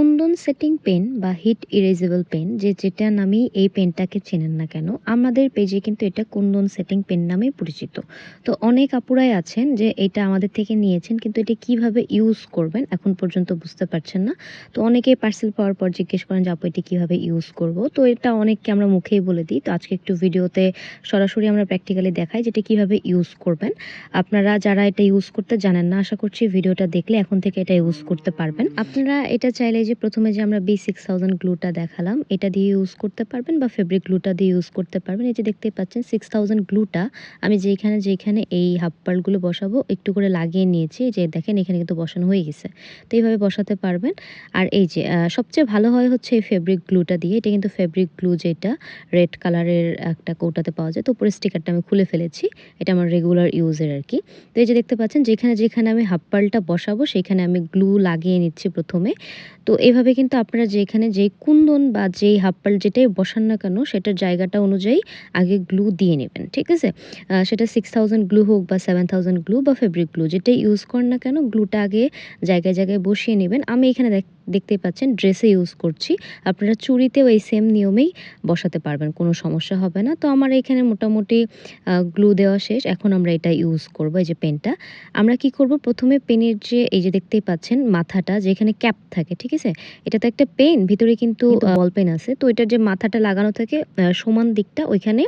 Kundan setting pen বা hit erasable pen যেটা নামেই এই পেনটাকে চেনেন না কেন, আমাদের পেজে কিন্তু এটা কুন্দন সেটিং পেন নামেই পরিচিত। তো অনেক আপুরাই আছেন যে এটা আমাদের থেকে নিয়েছেন, কিন্তু এটা কিভাবে ইউজ করবেন এখন পর্যন্ত বুঝতে পারছেন না। তো অনেকেই পার্সেল পাওয়ার পর জিজ্ঞেস করেন যে আপু এটা কিভাবে ইউজ করব। তো এটা অনেককে আমরা মুখেই বলে দিই। তো আজকে একটু ভিডিওতে সরাসরি আমরা প্র্যাকটিক্যালি দেখাই যেটা কিভাবে ইউজ করবেন। আপনারা যারা এটা ইউজ করতে জানেন না, আশা করছি ভিডিওটা দেখলে এখন থেকে এটা ইউজ করতে পারবেন। আপনারা এটা চাইলে যে প্রথমে যে আমরা B6000 গ্লুটা দেখালাম এটা দিয়ে ইউজ করতে পারবেন, বা ফেব্রিক গ্লুটা দিয়ে ইউজ করতে পারবেন। এই যে দেখতেই পাচ্ছেন 6000 গ্লুটা আমি যেখানে এই হাফ পার্টগুলো বসাবো একটু করে লাগিয়ে নিয়েছি। এই যে দেখেন এখানে কিন্তু বসানো হয়ে গেছে। তো এইভাবে বসাতে পারবেন। আর এই যে সবচেয়ে ভালো হয় হচ্ছে এই ফেব্রিক গ্লুটা দিয়ে। এটা কিন্তু ফেব্রিক গ্লু যেটা রেড কালারের একটা কৌটাতে পাওয়া যায়। তো উপরের স্টিকারটা আমি খুলে ফেলেছি। এটা আমার রেগুলার ইউজের আরকি। তো এই যে দেখতে পাচ্ছেন যেখানে আমি হাফ পার্লটা বসাবো সেখানে আমি গ্লু লাগিয়ে নিচ্ছি প্রথমে। তো এভাবে কিন্তু আপনারা যেখানে যেই কুন্দন বা যেই হাফ পার্ল যেটাই বসান না কেন সেটার জায়গাটা অনুযায়ী আগে গ্লু দিয়ে নেবেন। ঠিক আছে? সেটা 6000 গ্লু হোক বা 7000 গ্লু বা ফেব্রিক গ্লু যেটাই ইউজ করেন না কেন, গ্লুটা আগে জায়গায় বসিয়ে নেবেন। আমি এখানে দেখতেই পাচ্ছেন ড্রেসে ইউজ করছি। আপনারা চুড়িতেও এই সেম নিয়মেই বসাতে পারবেন, কোনো সমস্যা হবে না। তো আমার এখানে মোটামুটি গ্লু দেওয়া শেষ। এখন আমরা এটা ইউজ করব, এই যে পেনটা। আমরা কি করব, প্রথমে পেনের যে এই যে দেখতেই পাচ্ছেন মাথাটা যেখানে ক্যাপ থাকে, ঠিক আছে? এটা তো একটা পেন, ভিতরে কিন্তু বল পেন আছে। তো এটার যে মাথাটা লাগানো থাকে সমান দিকটা ওইখানে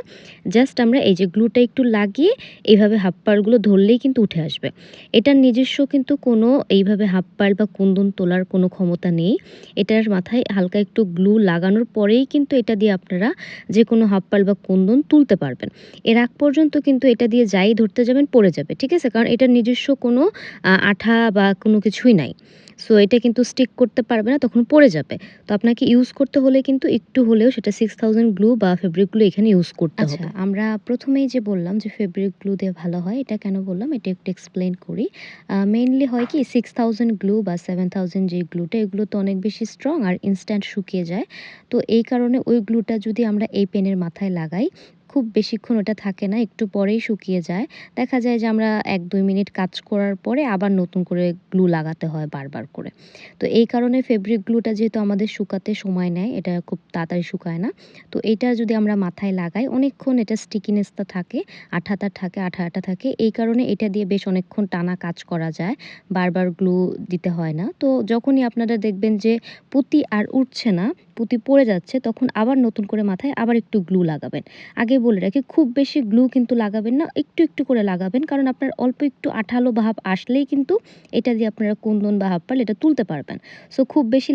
জাস্ট আমরা এই যে গ্লুটা একটু লাগিয়ে এইভাবে হাফ পাড়গুলো ধরলেই কিন্তু উঠে আসবে। এটার নিজস্ব কিন্তু কোনো এইভাবে হাফ পাড় বা কুন্দন তোলার কোনো ক্ষমতা নেই। এটার মাথায় হালকা একটু গ্লু লাগানোর পরেই কিন্তু এটা দিয়ে আপনারা যেকোনো হাফ পাড় বা কুন্দন তুলতে পারবেন। এর আগ পর্যন্ত কিন্তু এটা দিয়ে যাই ধরতে যাবেন পড়ে যাবে। ঠিক আছে? কারণ এটার নিজস্ব কোনো আঠা বা কোনো কিছুই নাই। সো এটা কিন্তু স্টিক করতে পারবে না, তখন পড়ে যাবে। তো আপনাকে ইউজ করতে হলে কিন্তু একটু হলেও সেটা 6000 গ্লু বা ফেব্রিক গ্লু এখানে ইউজ করতে হবে। আচ্ছা, আমরা প্রথমেই যে বললাম যে ফেব্রিক গ্লু দিয়ে ভালো হয়, এটা কেন বললাম এটা একটু এক্সপ্লেইন করি। মেইনলি হয় কি 6000 গ্লু বা 7000 যে গ্লুটা এগুলো তো অনেক বেশি স্ট্রং আর ইনস্ট্যান্ট শুকিয়ে যায়। তো এই কারণে ওই গ্লুটা যদি আমরা এই পেনের মাথায় লাগাই, খুব বেশিক্ষণ ওটা থাকে না, একটু পরেই শুকিয়ে যায়। দেখা যায় যে আমরা ১-২ মিনিট কাজ করার পরে আবার নতুন করে গ্লু লাগাতে হয় বারবার করে। তো এই কারণে ফেব্রিক গ্লুটা যেহেতু আমাদের শুকাতে সময় নেয়, এটা খুব তাড়াতাড়ি শুকায় না। তো এইটা যদি আমরা মাথায় লাগাই অনেকক্ষণ এটা স্টিকিনেসটা থাকে, আঠা থাকে। এই কারণে এটা দিয়ে বেশ অনেকক্ষণ টানা কাজ করা যায়। বারবার গ্লু দিতে হয় না। তো যখনই আপনারা দেখবেন যে পুঁতি আর উঠছে না, পুঁতি পড়ে যাচ্ছে, তখন আবার নতুন করে মাথায় আবার একটু গ্লু লাগাবেন। আগে বলে রাখি খুব বেশি গ্লু কিন্তু লাগাবেন না, একটু করে লাগাবেন। কারণ আপনার অল্প একটু আঠালো ভাব আসলেই কিন্তু এটা দিয়ে আপনারা কুন্দন বা হাফ পার্ল এটা তুলতে পারবেন। সো খুব বেশি